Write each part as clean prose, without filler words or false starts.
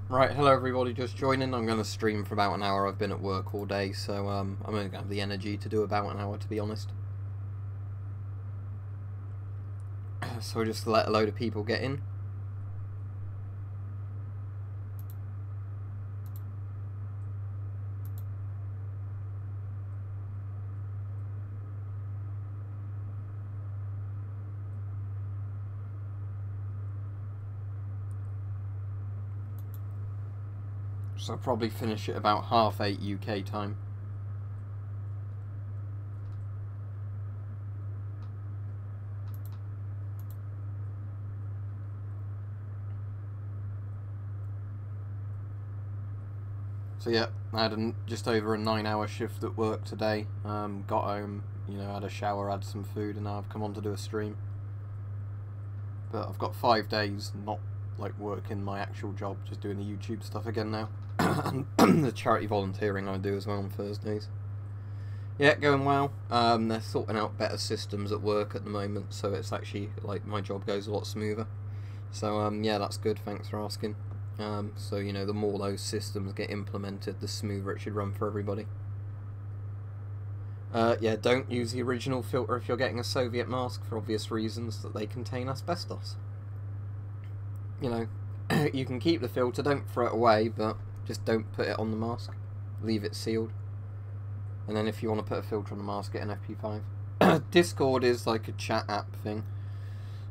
Right, hello everybody, just joining. I'm going to stream for about an hour. I've been at work all day, so I'm only going to have the energy to do about an hour, to be honest. So we'll just let a load of people get in. So I'll probably finish at about 8:30 UK time. So yeah, I had just over a 9-hour shift at work today. Got home, had a shower, had some food, and now I've come on to do a stream. But I've got 5 days not like working my actual job, just doing the YouTube stuff again now. And the charity volunteering I do as well on Thursdays. Yeah, going well. They're sorting out better systems at work at the moment, so it's actually like my job goes a lot smoother. So yeah, that's good. Thanks for asking. So the more those systems get implemented, the smoother it should run for everybody. Yeah, don't use the original filter if you're getting a Soviet mask for obvious reasons, that they contain asbestos. You can keep the filter, don't throw it away, but just don't put it on the mask. Leave it sealed. And then if you want to put a filter on the mask, get an FP5. Discord is like a chat app thing.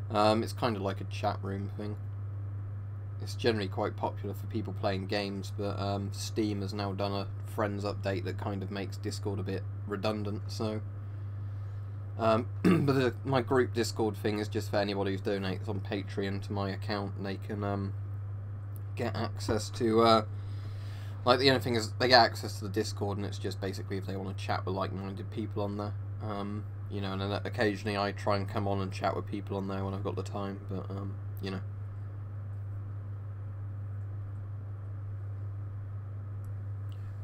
It's kind of like a chat room thing. It's generally quite popular for people playing games, but Steam has now done a Friends update that kind of makes Discord a bit redundant, so... but my group Discord thing is just for anybody who donates on Patreon to my account, and they can get access to... like, the only thing is, they get access to the Discord, and it's just basically if they want to chat with like-minded people on there. And then occasionally I try and come on and chat with people on there when I've got the time, but,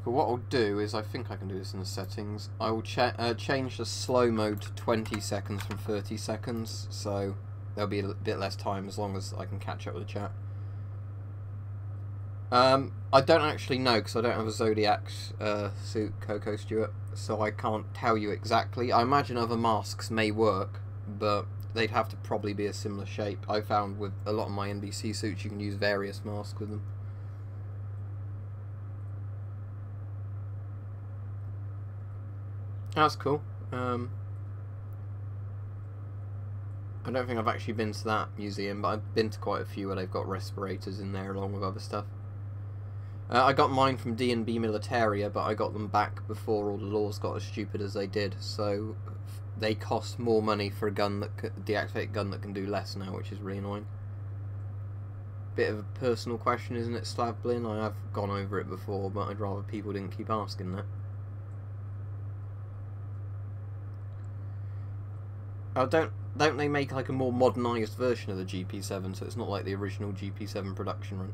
But what I'll do is, I think I can do this in the settings, I will change the slow mode to 20 seconds from 30 seconds, so there'll be a bit less time as long as I can catch up with the chat. I don't actually know, because I don't have a Zodiac suit, Coco Stewart, so I can't tell you exactly. I imagine other masks may work, but they'd have to probably be a similar shape. I found with a lot of my NBC suits you can use various masks with them. That's cool. I don't think I've actually been to that museum, but I've been to quite a few where they've got respirators in there along with other stuff. I got mine from D&B Militaria, but I got them back before all the laws got as stupid as they did, so they cost more money for a gun deactivated gun that can do less now, which is really annoying. Bit of a personal question, isn't it, Slavblin? I have gone over it before, but I'd rather people didn't keep asking that. Oh, don't they make like a more modernised version of the GP7, so it's not like the original GP7 production run?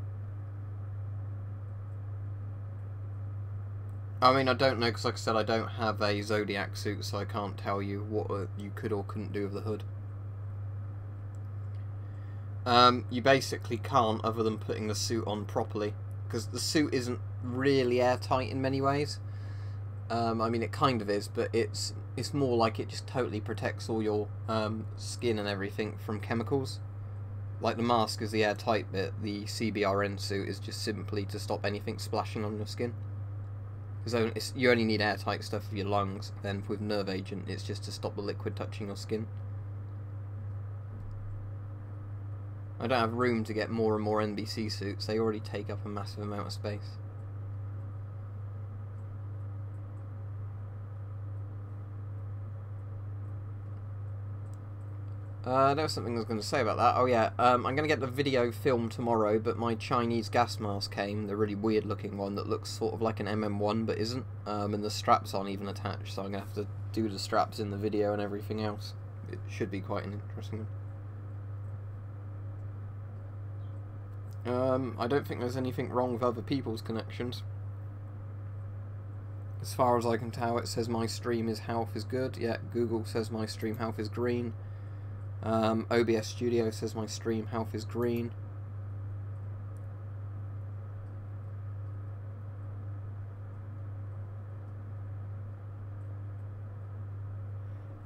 I mean, I don't know, because like I said, I don't have a Zodiac suit, so I can't tell you what you could or couldn't do with the hood. You basically can't, other than putting the suit on properly, because the suit isn't really airtight in many ways. I mean, it kind of is, but it's more like it just totally protects all your skin and everything from chemicals. Like the mask is the airtight bit, the CBRN suit is just simply to stop anything splashing on your skin. Because you only need airtight stuff for your lungs, then with nerve agent it's just to stop the liquid touching your skin. I don't have room to get more and more NBC suits, they already take up a massive amount of space. There was something I was going to say about that. Oh yeah, I'm going to get the video filmed tomorrow, but my Chinese gas mask came, the really weird looking one that looks sort of like an MM1 but isn't, and the straps aren't even attached, so I'm going to have to do the straps in the video and everything else. It should be quite an interesting one. I don't think there's anything wrong with other people's connections. As far as I can tell, it says my stream is health is good. Yeah, Google says my stream health is green. OBS Studio says my stream health is green.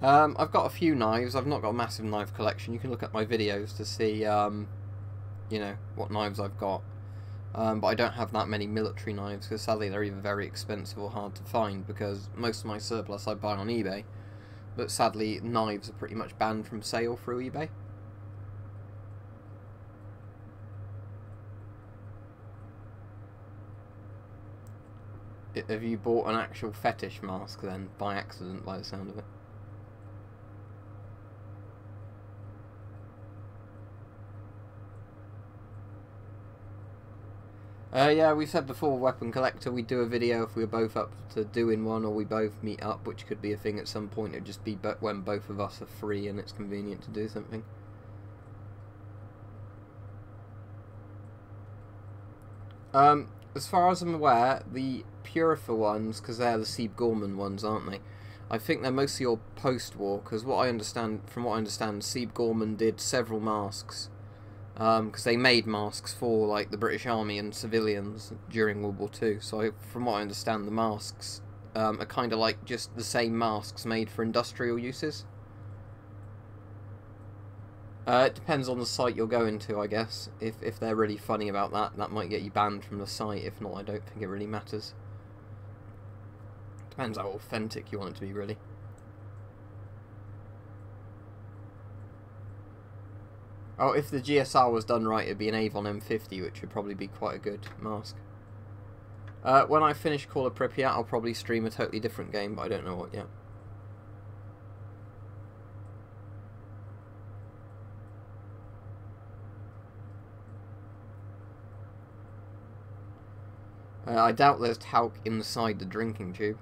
I've got a few knives. I've not got a massive knife collection. You can look at my videos to see, you know, what knives I've got. But I don't have that many military knives, because sadly they're either very expensive or hard to find, because most of my surplus I buy on eBay. But sadly, knives are pretty much banned from sale through eBay. Have you bought an actual fetish mask then, by accident, by the sound of it? Yeah, we said before, Weapon Collector, we'd do a video if we were both up to doing one, or we both meet up, which could be a thing at some point. It'd just be when both of us are free and it's convenient to do something. As far as I'm aware, the Purifer ones, because they're the Sieb Gorman ones, aren't they? I think they're mostly all post-war, because from what I understand, Sieb Gorman did several masks. Because they made masks for like the British Army and civilians during World War II. So from what I understand, the masks are kind of like just the same masks made for industrial uses. It depends on the site you're going to, I guess. If they're really funny about that, that might get you banned from the site. If not, I don't think it really matters. Depends how authentic you want it to be, really. Oh, if the GSR was done right, it'd be an Avon M50, which would probably be quite a good mask. When I finish Call of Pripyat, I'll probably stream a totally different game, but I don't know what yet. I doubt there's talc inside the drinking tube.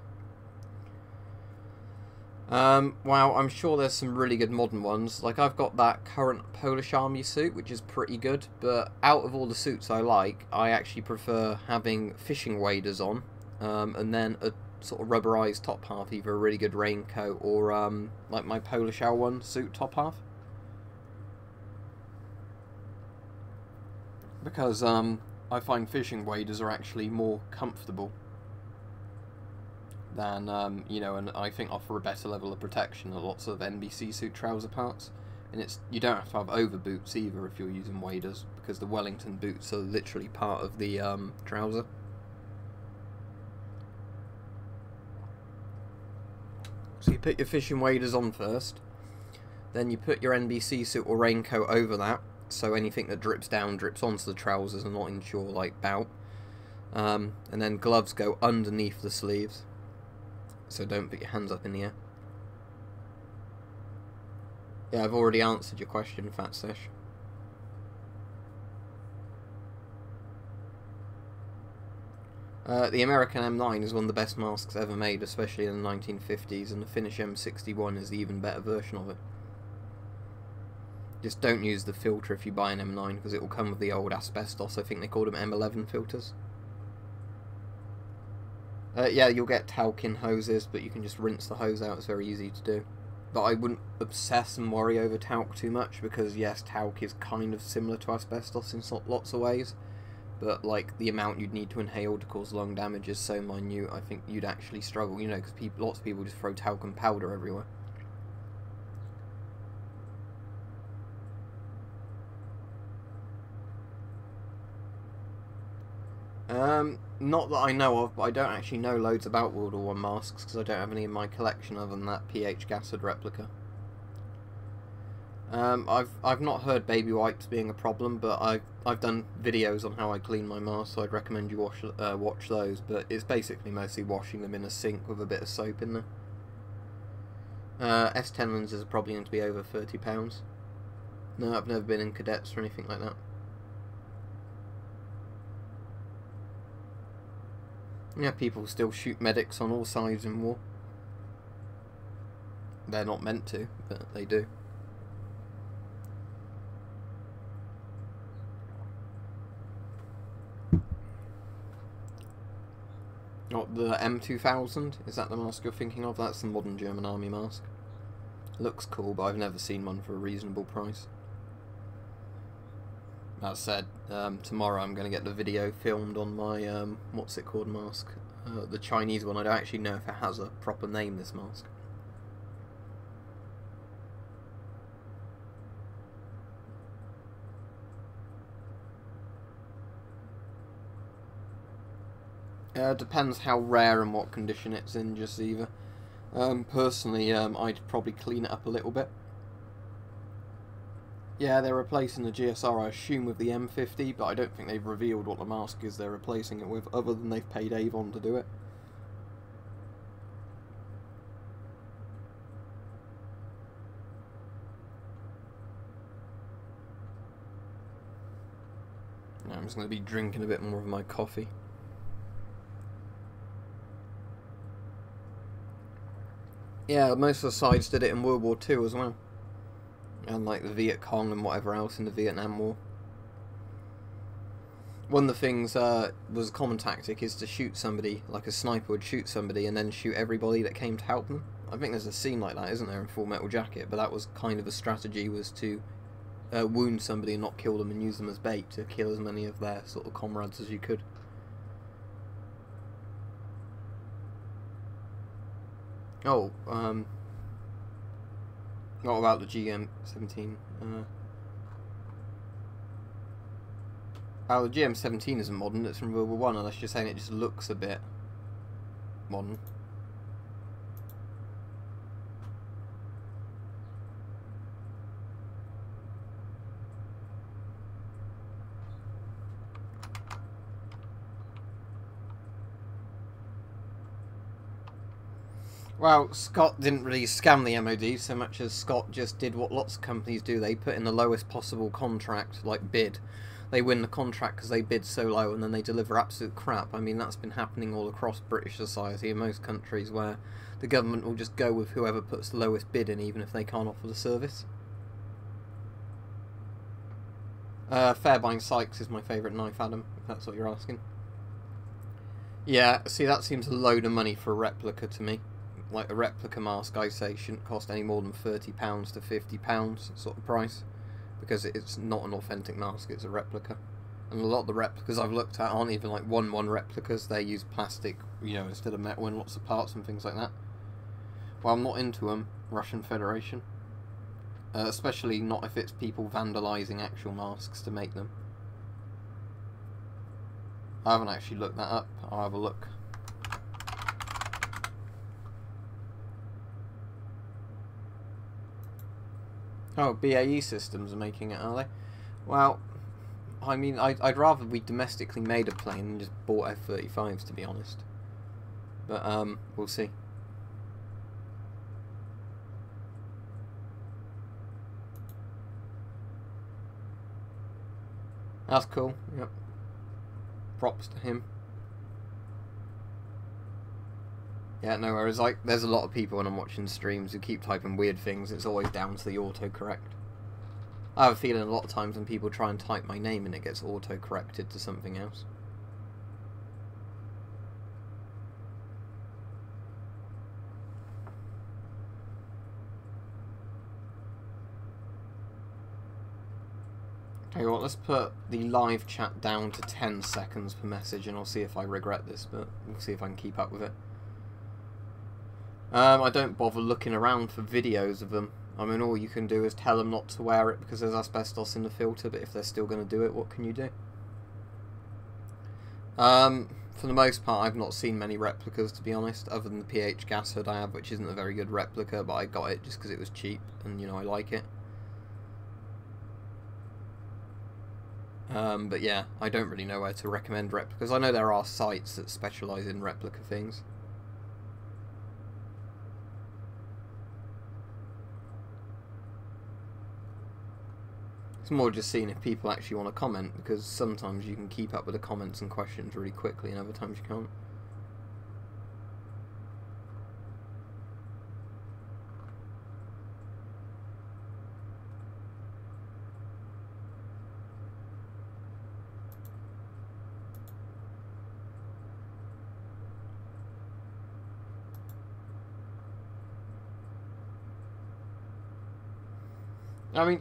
Well, I'm sure there's some really good modern ones. Like, I've got that current Polish Army suit, which is pretty good, but out of all the suits I like, I actually prefer having fishing waders on, and then a sort of rubberized top half, either a really good raincoat or, like my Polish L1 suit top half. Because, I find fishing waders are actually more comfortable than, you know, and I think offer a better level of protection than lots of NBC suit trouser parts. And you don't have to have over boots either if you're using waders, because the Wellington boots are literally part of the trouser. So you put your fishing waders on first, then you put your NBC suit or raincoat over that, so anything that drips down drips onto the trousers and not into your like bout. And then gloves go underneath the sleeves, so don't put your hands up in the air. Yeah, I've already answered your question, Fat Sesh. The American M9 is one of the best masks ever made, especially in the 1950s, and the Finnish M61 is the even better version of it. Just don't use the filter if you buy an M9, because it will come with the old asbestos. I think they called them M11 filters. Yeah, you'll get talc in hoses, but you can just rinse the hose out. It's very easy to do. But I wouldn't obsess and worry over talc too much, because yes, talc is kind of similar to asbestos in lots of ways, but like the amount you'd need to inhale to cause lung damage is so minute, I think you'd actually struggle, you know, because lots of people just throw talcum powder everywhere. Not that I know of, but I don't actually know loads about World War I masks, because I don't have any in my collection other than that PH Gassard replica. I've not heard baby wipes being a problem, but I've done videos on how I clean my masks, so I'd recommend you watch those. But it's basically mostly washing them in a sink with a bit of soap in there. S10 lenses are probably going to be over £30. No, I've never been in cadets or anything like that. Yeah, people still shoot medics on all sides in war. They're not meant to, but they do. Oh, the M2000? Is that the mask you're thinking of? That's the modern German army mask. Looks cool, but I've never seen one for a reasonable price. That said, tomorrow I'm going to get the video filmed on my, what's it called, mask? The Chinese one. I don't actually know if it has a proper name, this mask. Depends how rare and what condition it's in, just either. Personally, I'd probably clean it up a little bit. Yeah, they're replacing the GSR, I assume, with the M50, but I don't think they've revealed what the mask is they're replacing it with, other than they've paid Avon to do it. Now I'm just going to be drinking a bit more of my coffee. Yeah, most of the sides did it in World War II as well. And like the Viet Cong and whatever else in the Vietnam War. One of the things was a common tactic is to shoot somebody, like a sniper would shoot somebody and then shoot everybody that came to help them. I think there's a scene like that, isn't there, in Full Metal Jacket, but that was kind of a strategy, was to wound somebody and not kill them and use them as bait to kill as many of their sort of comrades as you could. Oh, what about the GM17? Oh, the GM17 isn't modern, it's from World War I, unless you're saying it just looks a bit modern. Well, Scott didn't really scam the MOD so much as Scott just did what lots of companies do. They put in the lowest possible contract, like bid. They win the contract because they bid so low and then they deliver absolute crap. I mean, that's been happening all across British society in most countries, where the government will just go with whoever puts the lowest bid in, even if they can't offer the service. Fairbairn Sykes is my favourite knife, Adam, if that's what you're asking. Yeah, see, that seems a load of money for a replica to me. Like a replica mask, I say, shouldn't cost any more than £30 to £50 sort of price, because it's not an authentic mask, it's a replica. And a lot of the replicas I've looked at aren't even like 1-1 replicas, they use plastic, you know, instead of metal in lots of parts and things like that. Well, I'm not into them, Russian Federation. Especially not if it's people vandalising actual masks to make them. I haven't actually looked that up, I'll have a look. Oh, BAE Systems are making it, are they? Well, I mean, I'd rather we domestically made a plane than just bought F-35s, to be honest. But, we'll see. That's cool, yep. Props to him. Yeah, no worries. Like, there's a lot of people when I'm watching streams who keep typing weird things. It's always down to the autocorrect. I have a feeling a lot of times when people try and type my name and it gets auto-corrected to something else. Tell you what, let's put the live chat down to 10 seconds per message and I'll see if I regret this, but we'll see if I can keep up with it. I don't bother looking around for videos of them. I mean, all you can do is tell them not to wear it because there's asbestos in the filter, but if they're still going to do it, what can you do? For the most part, I've not seen many replicas, to be honest, other than the PH gas hood I have, which isn't a very good replica, but I got it just because it was cheap, and, you know, I like it. But yeah, I don't really know where to recommend replicas. I know there are sites that specialise in replica things. It's more just seeing if people actually want to comment, because sometimes you can keep up with the comments and questions really quickly, and other times you can't. I mean,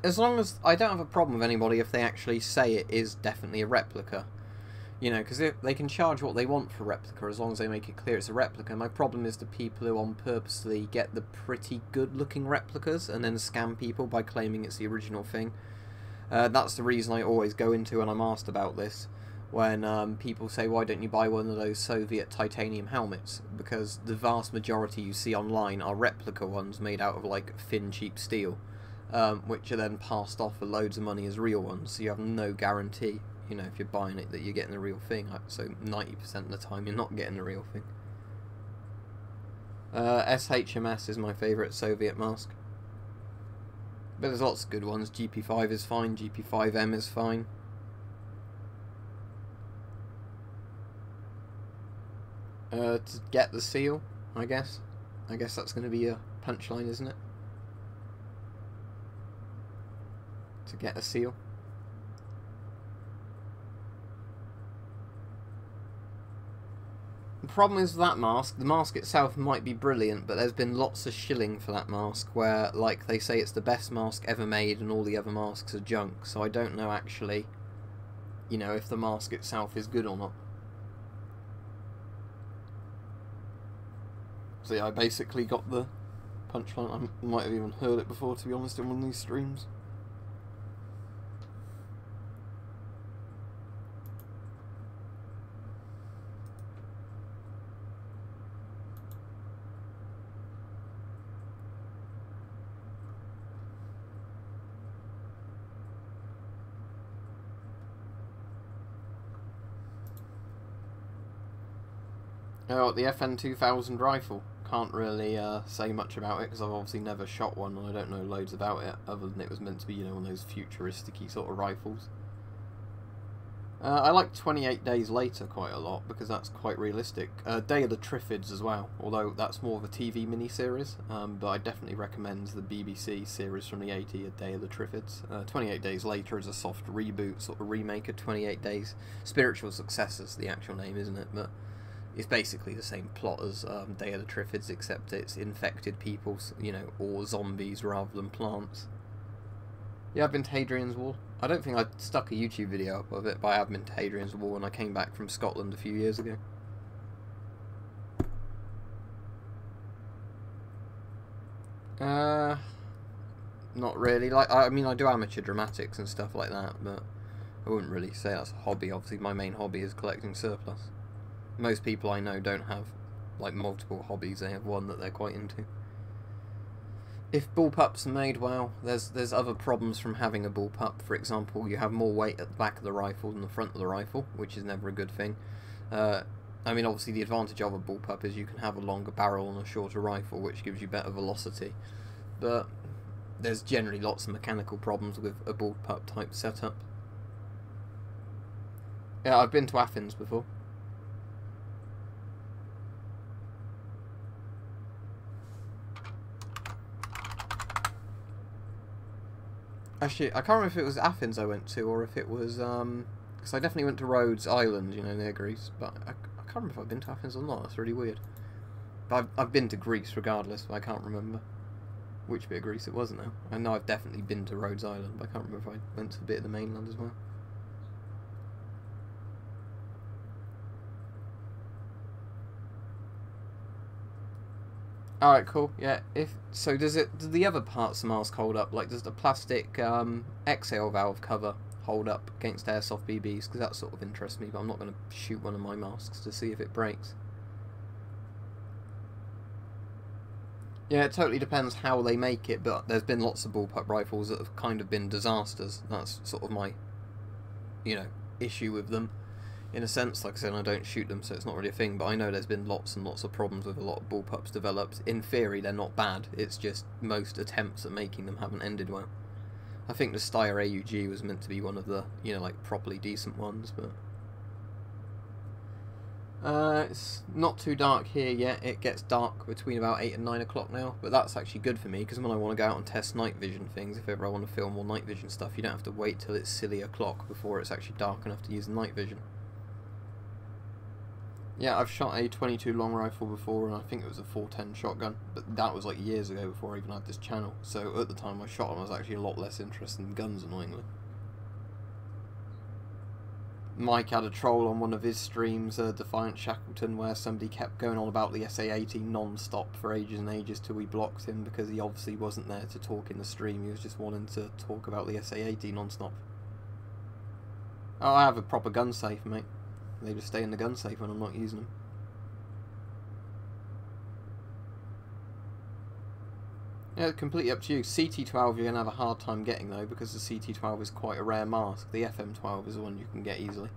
as long as I don't have a problem with anybody if they actually say it is definitely a replica, you know, because they can charge what they want for replica as long as they make it clear it's a replica. My problem is the people who on purposely get the pretty good-looking replicas and then scam people by claiming it's the original thing. That's the reason I always go into when I'm asked about this. when people say, why don't you buy one of those Soviet titanium helmets? Because the vast majority you see online are replica ones made out of like thin cheap steel, which are then passed off for loads of money as real ones, so you have no guarantee, you know, if you're buying it, that you're getting the real thing. So 90% of the time you're not getting the real thing. SHMS is my favourite Soviet mask, but there's lots of good ones. GP5 is fine, GP5M is fine. To get the seal, I guess that's going to be a punchline, isn't it? To get a seal. The problem is that mask, the mask itself might be brilliant, but there's been lots of shilling for that mask where, like, they say it's the best mask ever made and all the other masks are junk, so I don't know actually, you know, if the mask itself is good or not. So yeah, I basically got the punchline. I might have even heard it before, to be honest, in one of these streams. Oh, the FN2000 rifle. Can't really say much about it because I've obviously never shot one and I don't know loads about it, other than it was meant to be, you know, one of those futuristic-y sort of rifles. I like 28 Days Later quite a lot because that's quite realistic. Day of the Triffids as well, although that's more of a TV miniseries, but I definitely recommend the BBC series from the 80s, A Day of the Triffids. 28 Days Later is a soft reboot, sort of remake of 28 Days. Spiritual Successors, the actual name, isn't it? But it's basically the same plot as Day of the Triffids, except it's infected people, you know, or zombies rather than plants. Yeah, I've been to Hadrian's Wall. I don't think I stuck a YouTube video up of it, but I have been to Hadrian's Wall when I came back from Scotland a few years ago. Not really. Like, I mean, I do amateur dramatics and stuff like that, but I wouldn't really say that's a hobby. Obviously, my main hobby is collecting surplus. Most people I know don't have, like, multiple hobbies. They have one that they're quite into. If bullpups are made well, there's other problems from having a bullpup. For example, you have more weight at the back of the rifle than the front of the rifle, which is never a good thing. I mean, obviously the advantage of a bullpup is you can have a longer barrel and a shorter rifle, which gives you better velocity. But there's generally lots of mechanical problems with a bullpup type setup. Yeah, I've been to Athens before. Actually, I can't remember if it was Athens I went to, or if it was, because I definitely went to Rhodes Island, you know, near Greece, but I can't remember if I've been to Athens or not. That's really weird. But I've been to Greece regardless, but I can't remember which bit of Greece it was now. I know I've definitely been to Rhodes Island, but I can't remember if I went to the bit of the mainland as well. Alright, cool. Yeah, so do the other parts of the mask hold up? Like, does the plastic exhale valve cover hold up against airsoft BBs? Because that sort of interests me, but I'm not going to shoot one of my masks to see if it breaks. Yeah, it totally depends how they make it, but there's been lots of bullpup rifles that have kind of been disasters. That's sort of my, you know, issue with them. In a sense, like I said, I don't shoot them, so it's not really a thing, but I know there's been lots and lots of problems with a lot of bullpups developed. In theory, they're not bad, it's just most attempts at making them haven't ended well. I think the Steyr AUG was meant to be one of the, you know, like, properly decent ones, but it's not too dark here yet. It gets dark between about 8 and 9 o'clock now, but that's actually good for me, because when I want to go out and test night vision things, if ever I want to film more night vision stuff, you don't have to wait till it's silly o'clock before it's actually dark enough to use the night vision. Yeah, I've shot a 22 long rifle before, and I think it was a 410 shotgun, but that was like years ago before I even had this channel, so at the time I shot them I was actually a lot less interested in guns, annoyingly. Mike had a troll on one of his streams, Defiant Shackleton, where somebody kept going on about the SA-80 non-stop for ages and ages till we blocked him, because he obviously wasn't there to talk in the stream, he was just wanting to talk about the SA-80 non-stop. Oh, I have a proper gun safe, mate. They just stay in the gun safe when I'm not using them. Yeah, completely up to you. CT12 you're going to have a hard time getting though, because the CT12 is quite a rare mask. The FM12 is the one you can get easily.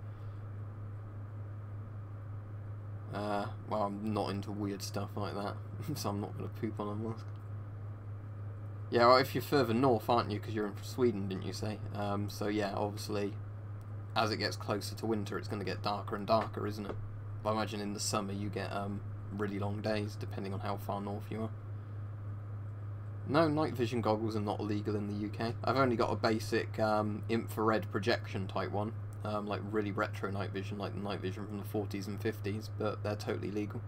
Well, I'm not into weird stuff like that, so I'm not going to poop on a mask. Yeah, well, if you're further north, aren't you? Because you're in Sweden, didn't you say? So yeah, obviously, as it gets closer to winter, it's going to get darker and darker, isn't it? I imagine in the summer you get really long days, depending on how far north you are. No, night vision goggles are not illegal in the UK. I've only got a basic infrared projection type one, like really retro night vision, like the night vision from the 40s and 50s, but they're totally legal.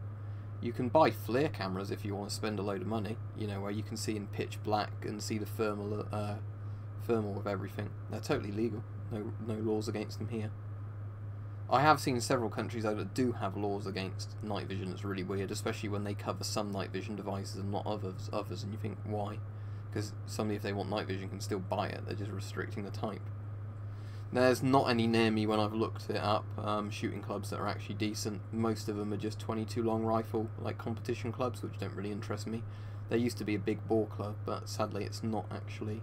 You can buy FLIR cameras if you want to spend a load of money, you know, where you can see in pitch black and see the thermal of everything. They're totally legal. No laws against them here. I have seen several countries though that do have laws against night vision. It's really weird, especially when they cover some night vision devices and not others, and you think, why? Because somebody, if they want night vision, can still buy it. They're just restricting the type. There's not any near me when I've looked it up, shooting clubs that are actually decent. Most of them are just 22 long rifle, like competition clubs, which don't really interest me. There used to be a big bore club, but sadly it's not actually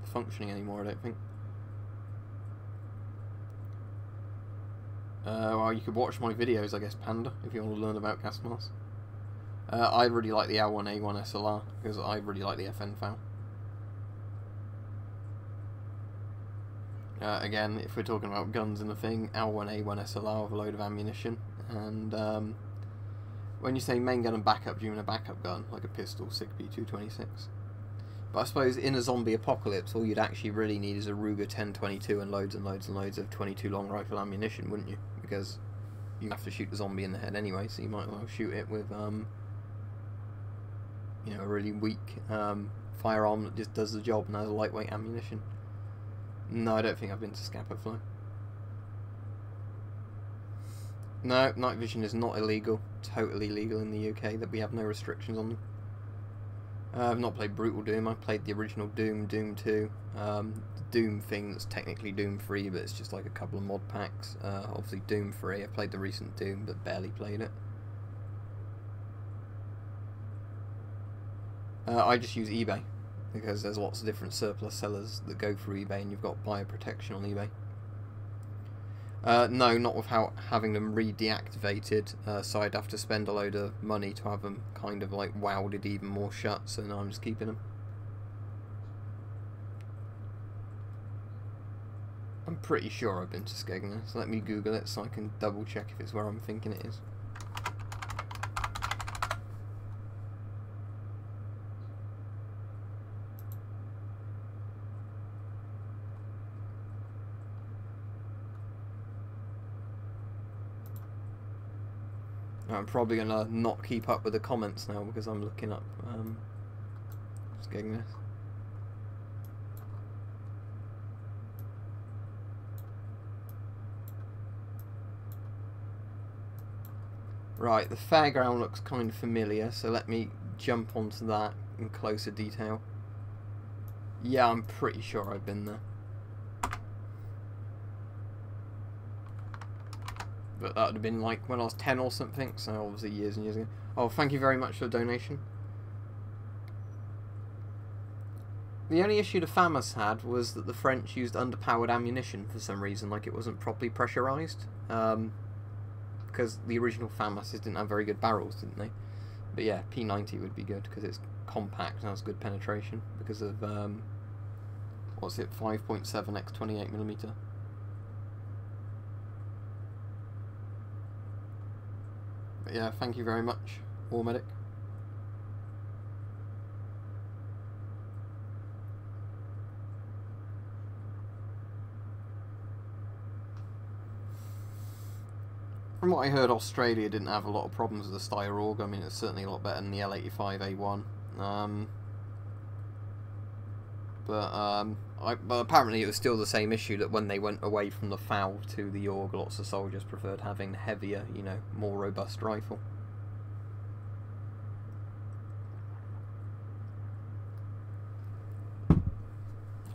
functioning anymore, I don't think. Well, you could watch my videos, I guess, Panda, if you want to learn about gas masks. I really like the L1A1 SLR, because I really like the FN FAL. Again, if we're talking about guns and a thing, L1A1 SLR with a load of ammunition, and when you say main gun and backup, do you mean a backup gun, like a pistol, 6B226? But I suppose in a zombie apocalypse, all you'd actually really need is a Ruger 1022 and loads and loads and loads of 22 long rifle ammunition, wouldn't you? Because you have to shoot the zombie in the head anyway, so you might as well shoot it with, you know, a really weak firearm that just does the job and has lightweight ammunition. No, I don't think I've been to Scapa Flow. No, night vision is not illegal. Totally legal in the UK. That we have no restrictions on them. I've not played Brutal Doom. I've played the original Doom, Doom 2. The Doom thing that's technically Doom 3, but it's just like a couple of mod packs. Obviously Doom 3. I played the recent Doom, but barely played it. I just use eBay, because there's lots of different surplus sellers that go through eBay, and you've got buyer protection on eBay. No, not without having them re-deactivated, so I'd have to spend a load of money to have them kind of like welded even more shut, so now I'm just keeping them. I'm pretty sure I've been to Skegness. Let me Google it so I can double check if it's where I'm thinking it is. I'm probably going to not keep up with the comments now because I'm looking up Skegness. Right, the fairground looks kind of familiar, so let me jump onto that in closer detail. Yeah, I'm pretty sure I've been there. But that would have been like when I was 10 or something, so obviously years and years ago. Oh, thank you very much for the donation. The only issue the FAMAS had was that the French used underpowered ammunition for some reason, like it wasn't properly pressurised. Because the original FAMASs didn't have very good barrels, didn't they? But yeah, P90 would be good because it's compact and has good penetration because of, what's it, 5.7 x 28mm. But yeah, thank you very much, War Medic. From what I heard, Australia didn't have a lot of problems with the Steyr AUG. I mean, it's certainly a lot better than the L85A1. But apparently it was still the same issue that when they went away from the FAL to the AUG, lots of soldiers preferred having heavier, you know, more robust rifle. I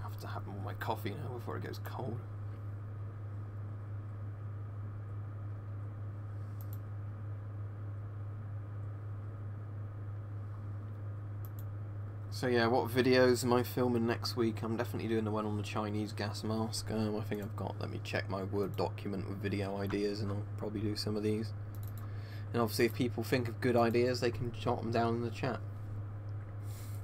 have to have more of my coffee now before it goes cold. So yeah, what videos am I filming next week? I'm definitely doing the one on the Chinese gas mask. I think I've got, let me check my Word document with video ideas, and I'll probably do some of these. And obviously if people think of good ideas, they can jot them down in the chat.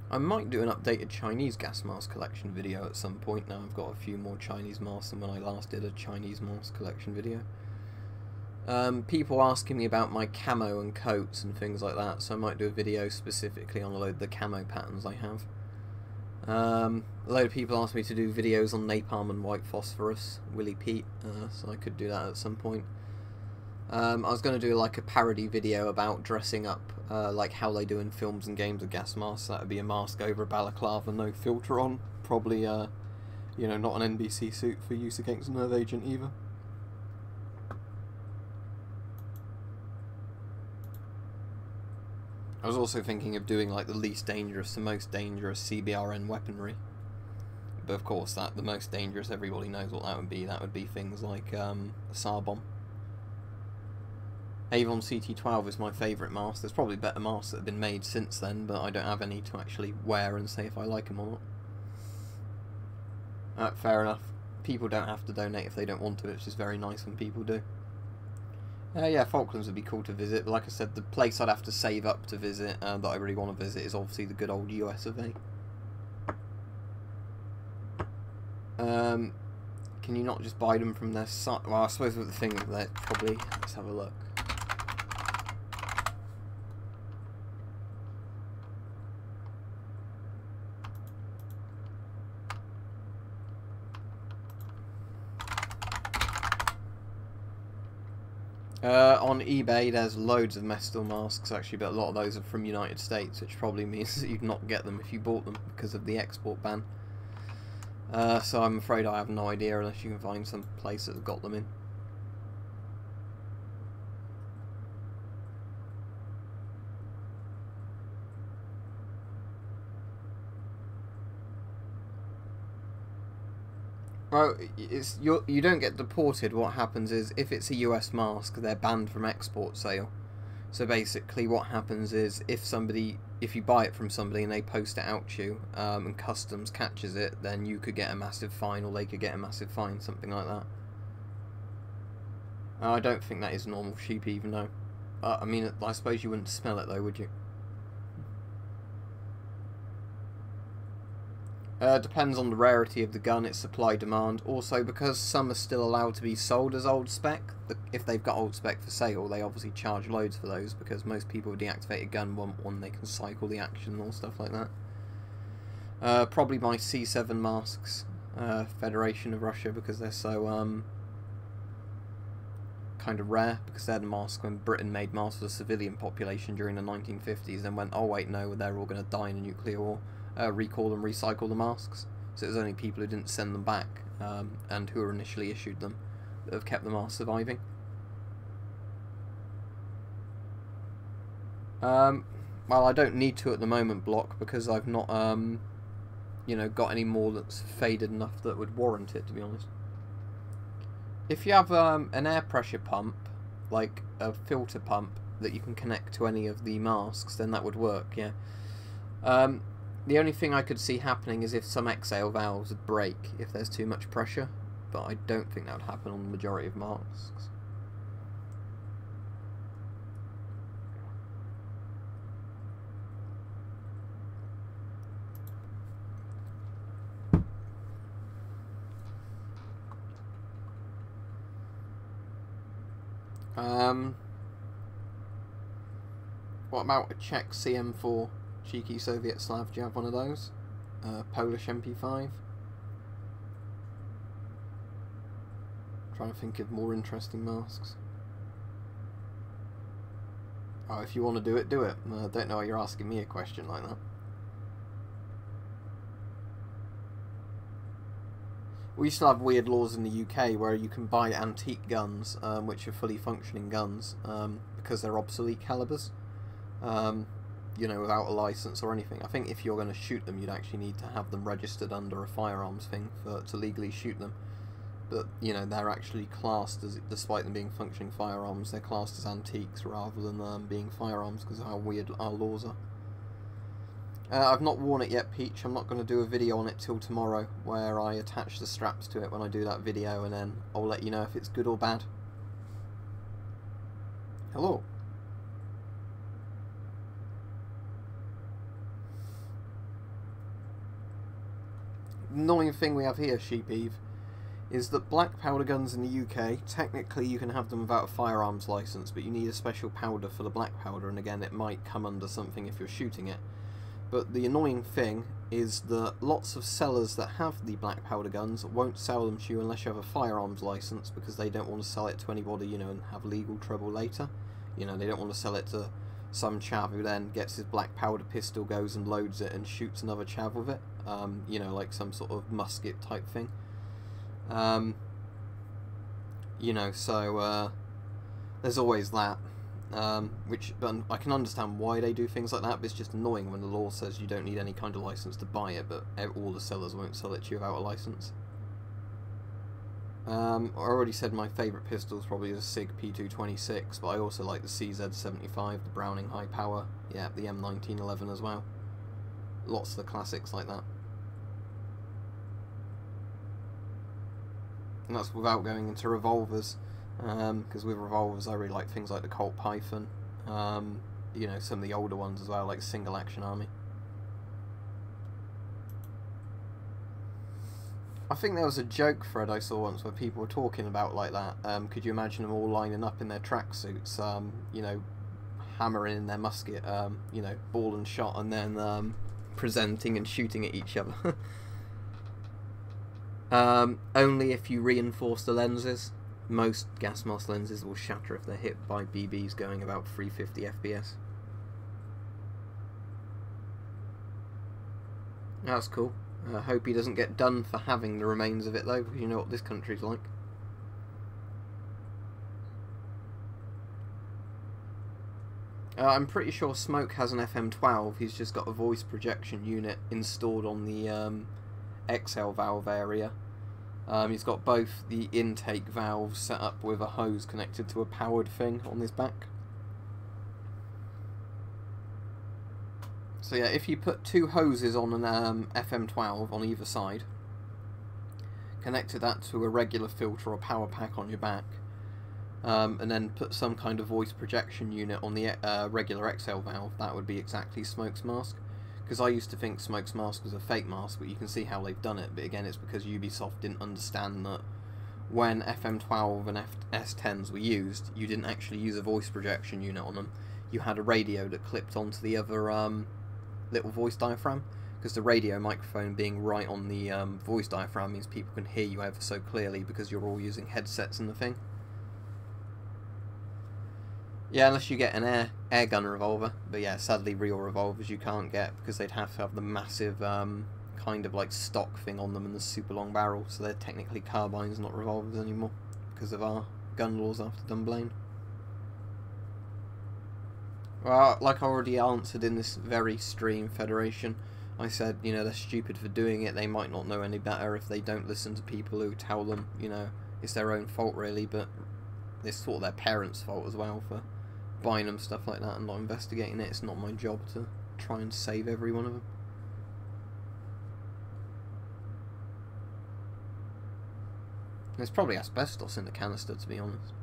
I might do an updated Chinese gas mask collection video at some point. Now I've got a few more Chinese masks than when I last did a Chinese mask collection video. People asking me about my camo and coats and things like that, so I might do a video specifically on a load of the camo patterns I have. A load of people asked me to do videos on napalm and white phosphorus, Willy Pete, so I could do that at some point. I was going to do like a parody video about dressing up, like how they do in films and games with gas masks. That would be a mask over a balaclava, no filter on, probably, you know, not an NBC suit for use against a nerve agent either. I was also thinking of doing like the least dangerous to most dangerous CBRN weaponry. But of course the most dangerous, everybody knows what that would be. That would be things like a SAR bomb. Avon CT12 is my favourite mask. There's probably better masks that have been made since then, but I don't have any to actually wear and say if I like them or not. Fair enough. People don't have to donate if they don't want to. It's just very nice when people do. Yeah, Falklands would be cool to visit, but like I said, the place I'd have to save up to visit, that I really want to visit, is obviously the good old US of A. Can you not just buy them from their site? Well, I suppose with the thing that probably... Let's have a look. On eBay there's loads of Mestel masks actually, but a lot of those are from United States, which probably means that you'd not get them if you bought them because of the export ban. So I'm afraid I have no idea unless you can find some place that's got them in. Well, you don't get deported. What happens is, if it's a US mask, they're banned from export sale. So basically what happens is, if you buy it from somebody and they post it out to you, and customs catches it, then you could get a massive fine, or they could get a massive fine, something like that. I don't think that is normal sheep even though. I mean, I suppose you wouldn't smell it though, would you? Depends on the rarity of the gun, its supply-demand. Also, because some are still allowed to be sold as old spec, if they've got old spec for sale, they obviously charge loads for those, because most people with deactivated gun want one they can cycle the action and all stuff like that. Probably my C7 masks, Federation of Russia, because they're so kind of rare, because they're the masks when Britain made masks for the civilian population during the 1950s, then went, oh wait, no, they're all going to die in a nuclear war. Recall and recycle the masks. So it was only people who didn't send them back, and who were initially issued them, that have kept the masks surviving. Well, I don't need to at the moment, Block, because I've not, you know, got any more that's faded enough that would warrant it, to be honest. If you have an air pressure pump, like a filter pump, that you can connect to any of the masks, then that would work, yeah. The only thing I could see happening is if some exhale valves would break if there's too much pressure, but I don't think that would happen on the majority of masks. What about a Czech CM4? Cheeky Soviet Slav, do you have one of those? Polish MP5. Trying to think of more interesting masks. Oh, if you want to do it, do it. I don't know why you're asking me a question like that. We still have weird laws in the UK where you can buy antique guns, which are fully functioning guns, because they're obsolete calibers. You know, without a license or anything. I think if you're going to shoot them, you'd actually need to have them registered under a firearms thing to legally shoot them. But, you know, they're actually classed as, despite them being functioning firearms, they're classed as antiques rather than being firearms because of how weird our laws are. I've not worn it yet, Peach. I'm not going to do a video on it till tomorrow, where I attach the straps to it when I do that video, and then I'll let you know if it's good or bad. Hello. The annoying thing we have here, Sheep Eve, is that black powder guns in the UK, technically you can have them without a firearms license, but you need a special powder for the black powder, and again it might come under something if you're shooting it. But the annoying thing is that lots of sellers that have the black powder guns won't sell them to you unless you have a firearms license, because they don't want to sell it to anybody, you know, and have legal trouble later. You know, they don't want to sell it to some chav who then gets his black powder pistol, goes and loads it and shoots another chav with it. You know, like some sort of musket type thing. You know, so there's always that. But I can understand why they do things like that, but it's just annoying when the law says you don't need any kind of license to buy it, but all the sellers won't sell it to you without a license. I already said my favourite pistol is probably the SIG P226, but I also like the CZ75, the Browning High Power, yeah, the M1911 as well. Lots of the classics like that. And that's without going into revolvers, because with revolvers I really like things like the Colt Python, you know, some of the older ones as well, like Single Action Army. I think there was a joke thread I saw once where people were talking about like that. Could you imagine them all lining up in their tracksuits, you know, hammering in their musket, you know, ball and shot, and then presenting and shooting at each other? Only if you reinforce the lenses. Most gas mask lenses will shatter if they're hit by BBs going about 350 FPS. That's cool. I hope he doesn't get done for having the remains of it though, because you know what this country's like. I'm pretty sure Smoke has an FM12, he's just got a voice projection unit installed on the exhale valve area. He's got both the intake valves set up with a hose connected to a powered thing on his back. So yeah, if you put two hoses on an FM12 on either side, connected that to a regular filter or power pack on your back, and then put some kind of voice projection unit on the regular exhale valve, that would be exactly Smoke's mask. Because I used to think Smoke's mask was a fake mask, but you can see how they've done it. But again, it's because Ubisoft didn't understand that when FM12 and S10s were used, you didn't actually use a voice projection unit on them. You had a radio that clipped onto the other little voice diaphragm, because the radio microphone being right on the voice diaphragm means people can hear you ever so clearly, because you're all using headsets and the thing. Yeah, unless you get an air gun revolver, but yeah, sadly real revolvers you can't get, because they'd have to have the massive kind of like stock thing on them and the super long barrel, so they're technically carbines, not revolvers anymore, because of our gun laws after Dunblane. Well, like I already answered in this very stream, Federation, I said, you know, they're stupid for doing it, they might not know any better if they don't listen to people who tell them, you know, it's their own fault really, but it's sort of their parents' fault as well for buying them stuff like that and not investigating it. It's not my job to try and save every one of them. There's probably asbestos in the canister, to be honest.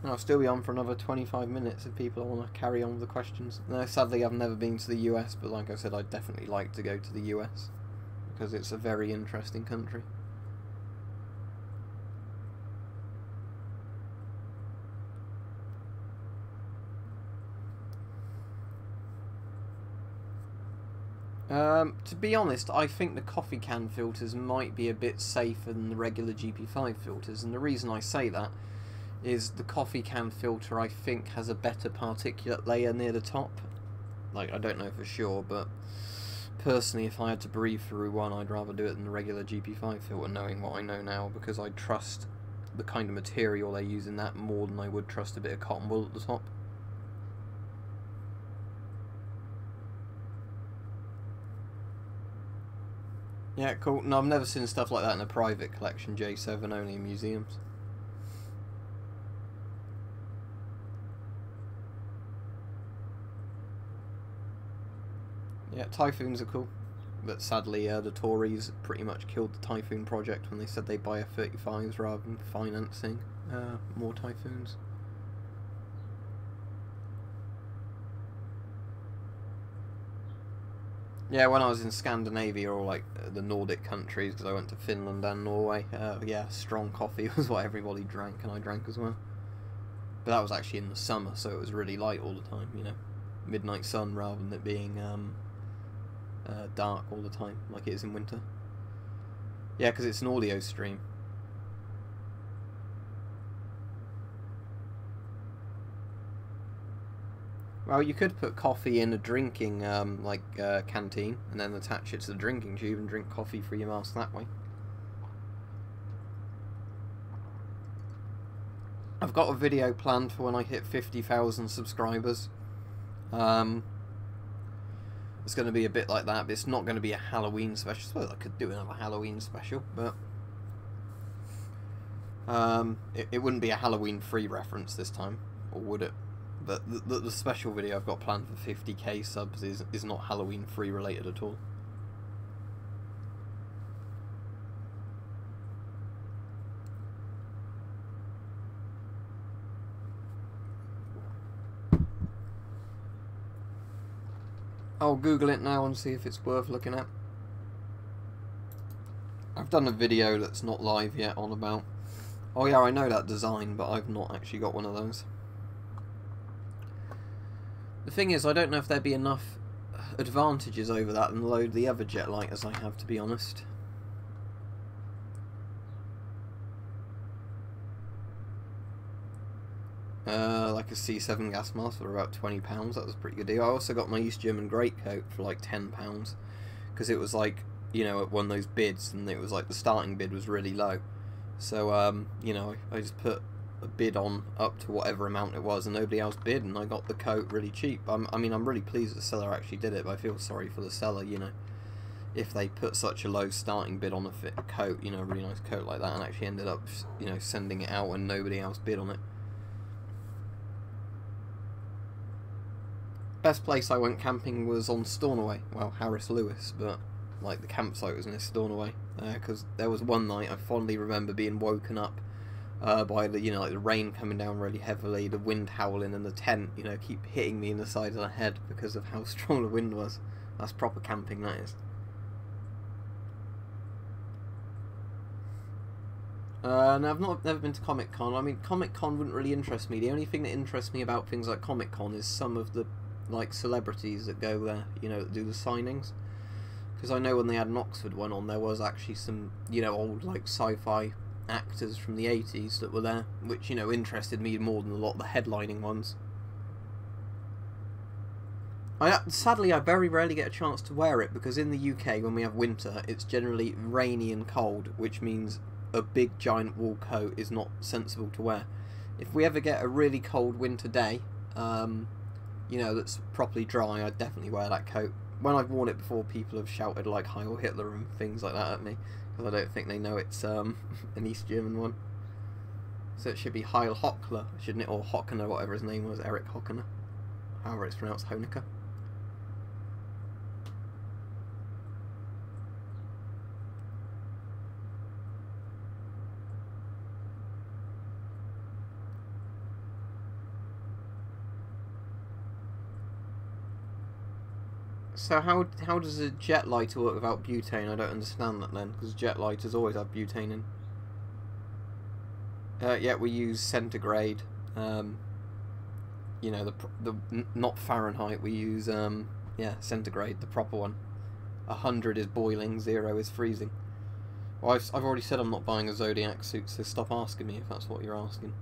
I'll still be on for another 25 minutes if people want to carry on with the questions. No, sadly I've never been to the US, but like I said, I'd definitely like to go to the US, because it's a very interesting country. To be honest, I think the coffee can filters might be a bit safer than the regular GP5 filters, and the reason I say that is the coffee can filter, I think, has a better particulate layer near the top. Like, I don't know for sure, but personally, if I had to breathe through one, I'd rather do it than the regular GP5 filter, knowing what I know now, because I trust the kind of material they use in that more than I would trust a bit of cotton wool at the top. Yeah, cool. No, I've never seen stuff like that in a private collection, J7, only in museums. Yeah, Typhoons are cool. But sadly, the Tories pretty much killed the Typhoon project when they said they'd buy F-35s rather than financing more Typhoons. Yeah, when I was in Scandinavia, or like the Nordic countries, because I went to Finland and Norway, yeah, strong coffee was what everybody drank, and I drank as well. But that was actually in the summer, so it was really light all the time, you know. Midnight sun rather than it being dark all the time, like it is in winter. Yeah, because it's an audio stream. Well, you could put coffee in a drinking canteen and then attach it to the drinking tube and drink coffee through your mask that way. I've got a video planned for when I hit 50,000 subscribers. It's going to be a bit like that, but it's not going to be a Halloween special. I suppose I could do another Halloween special, but it wouldn't be a Halloween free reference this time, or would it? But the special video I've got planned for 50k subs is not Halloween free related at all. I'll Google it now and see if it's worth looking at. I've done a video that's not live yet on about, oh yeah, I know that design, but I've not actually got one of those. The thing is, I don't know if there'd be enough advantages over that than load the other jet lighters I have, to be honest. Like a C7 gas mask for about £20, that was a pretty good deal. I also got my East German greatcoat for like £10, because it was like, you know, at one of those bids, and it was like the starting bid was really low. So, you know, I just put a bid on up to whatever amount it was, and nobody else bid, and I got the coat really cheap. I mean, I'm really pleased the seller actually did it, but I feel sorry for the seller, you know, if they put such a low starting bid on a coat, you know, a really nice coat like that, and actually ended up, you know, sending it out and nobody else bid on it. Best place I went camping was on Stornoway, well, Harris Lewis, but like the campsite was near Stornoway, because there was one night I fondly remember being woken up by the, you know, like the rain coming down really heavily, the wind howling, and the tent, you know, keep hitting me in the side of the head because of how strong the wind was. That's proper camping, that is. No, I've never been to Comic Con. I mean, Comic Con wouldn't really interest me. The only thing that interests me about things like Comic Con is some of the like celebrities that go there, you know, that do the signings. Because I know when they had an Oxford one on, there was actually some, you know, old like sci-fi actors from the 80s that were there, which, you know, interested me more than a lot of the headlining ones. Sadly, I very rarely get a chance to wear it, because in the UK, when we have winter, it's generally rainy and cold, which means a big giant wool coat is not sensible to wear. If we ever get a really cold winter day, you know, that's properly dry, I'd definitely wear that coat. When I've worn it before, people have shouted like Heil Hitler and things like that at me, because I don't think they know it's an East German one. So it should be Heil Hochler, shouldn't it? Or Hockner, whatever his name was, Eric Hockner. However it's pronounced, Honecker. So how does a jet lighter work without butane? I don't understand that then, because jet lighters always have butane in. Yeah, we use centigrade. You know, the not Fahrenheit. We use yeah, centigrade, the proper one. 100 is boiling, 0 is freezing. Well, I've already said I'm not buying a Zodiac suit, so stop asking me if that's what you're asking.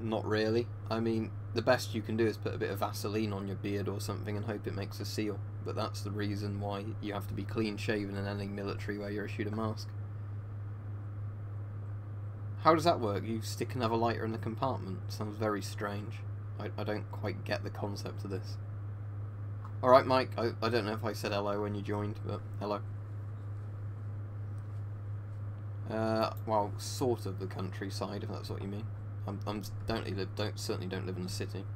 Not really. I mean, the best you can do is put a bit of Vaseline on your beard or something and hope it makes a seal. But that's the reason why you have to be clean shaven in any military where you're issued a mask. How does that work? You stick another lighter in the compartment? Sounds very strange. I don't quite get the concept of this. Alright, Mike, I don't know if I said hello when you joined, but hello. Well, sort of the countryside, if that's what you mean. Certainly don't live in the city.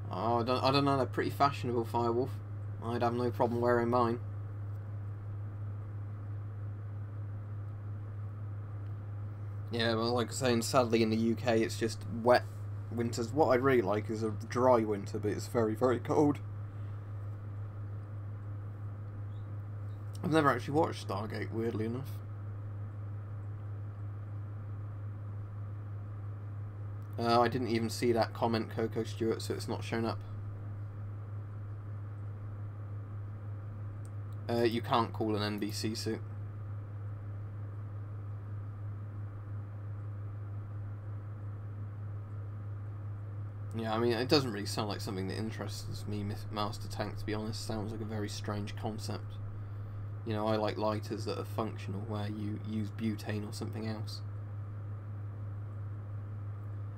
Oh, I don't know, they're pretty fashionable, Firewolf. I'd have no problem wearing mine. Yeah, well, like I was saying, sadly in the UK it's just wet winters. What I'd really like is a dry winter, but it's very, very cold. I've never actually watched Stargate, weirdly enough. I didn't even see that comment, Coco Stewart, so it's not shown up. You can't call an NBC suit. Yeah, I mean, it doesn't really sound like something that interests me, Master Tank, to be honest. Sounds like a very strange concept. You know, I like lighters that are functional, where you use butane or something else.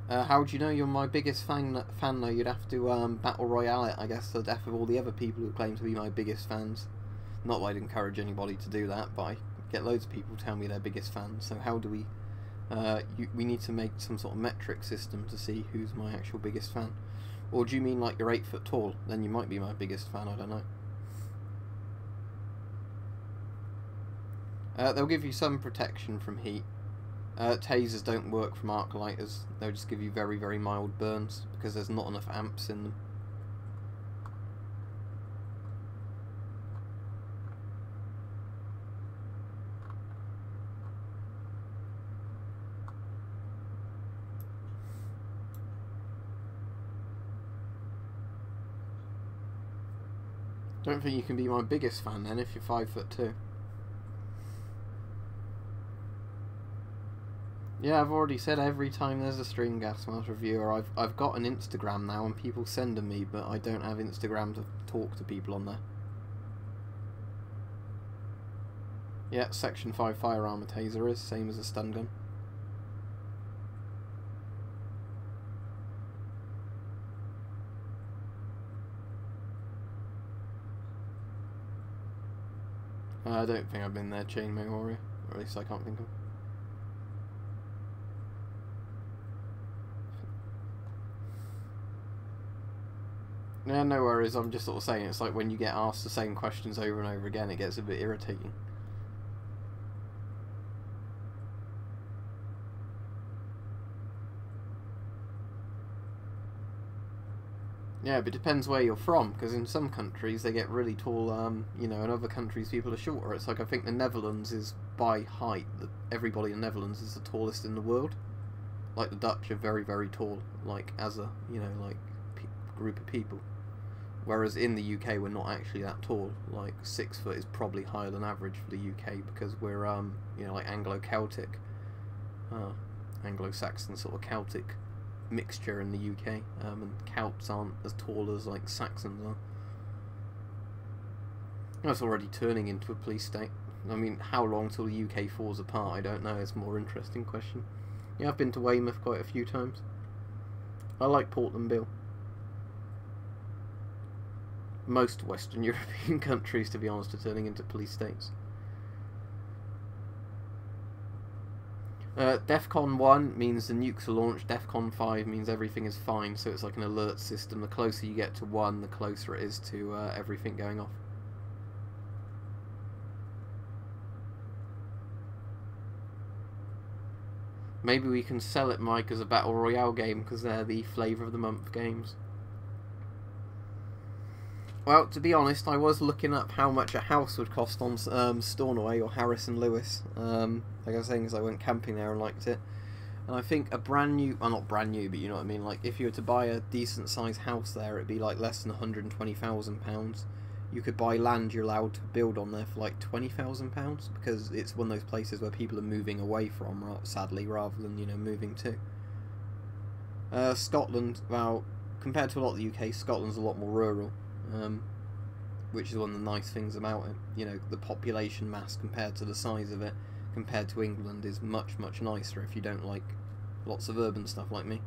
How would you know you're my biggest fan though? You'd have to Battle Royale it, I guess, to the death of all the other people who claim to be my biggest fans. Not that I'd encourage anybody to do that, but I get loads of people tell me they're biggest fans, so how do we... we need to make some sort of metric system to see who's my actual biggest fan. Or do you mean like you're 8 foot tall? Then you might be my biggest fan, I don't know. They'll give you some protection from heat. Tasers don't work from arc lighters. They'll just give you very, very mild burns because there's not enough amps in them. Don't think you can be my biggest fan then if you're 5'2". Yeah, I've already said every time there's a stream gas mask reviewer, I've got an Instagram now and people send them me, but I don't have Instagram to talk to people on there. Yeah, Section 5 firearm a taser is, same as a stun gun. I don't think I've been there, Chainmail Warrior, or at least I can't think of. Yeah, no worries, I'm just sort of saying, it's like when you get asked the same questions over and over again, it gets a bit irritating. Yeah, but it depends where you're from, because in some countries they get really tall, you know, in other countries people are shorter. It's like, I think the Netherlands is, by height, everybody in the Netherlands is the tallest in the world. Like, the Dutch are very, very tall, like, as a, you know, like, group of people. Whereas in the UK we're not actually that tall. Like, 6 foot is probably higher than average for the UK, because we're, you know, like Anglo-Celtic, Anglo-Saxon sort of Celtic mixture in the UK, and Celts aren't as tall as like Saxons are. That's already turning into a police state. I mean, how long till the UK falls apart, I don't know. It's a more interesting question. Yeah, I've been to Weymouth quite a few times. I like Portland Bill. Most Western European countries, to be honest, are turning into police states. DEFCON 1 means the nukes are launched, DEFCON 5 means everything is fine, so it's like an alert system. The closer you get to 1, the closer it is to everything going off. Maybe we can sell it, Mike, as a Battle Royale game, because they're the flavour of the month games. Well, to be honest, I was looking up how much a house would cost on Stornoway or Harrison Lewis. Like I was saying, because I went camping there and liked it. And I think a brand new, well, not brand new, but you know what I mean, like if you were to buy a decent sized house there, it'd be like less than £120,000. You could buy land you're allowed to build on there for like £20,000, because it's one of those places where people are moving away from, sadly, rather than, you know, moving to. Scotland, well, compared to a lot of the UK, Scotland's a lot more rural. Which is one of the nice things about it. You know, the population mass compared to the size of it, compared to England, is much, much nicer if you don't like lots of urban stuff like me.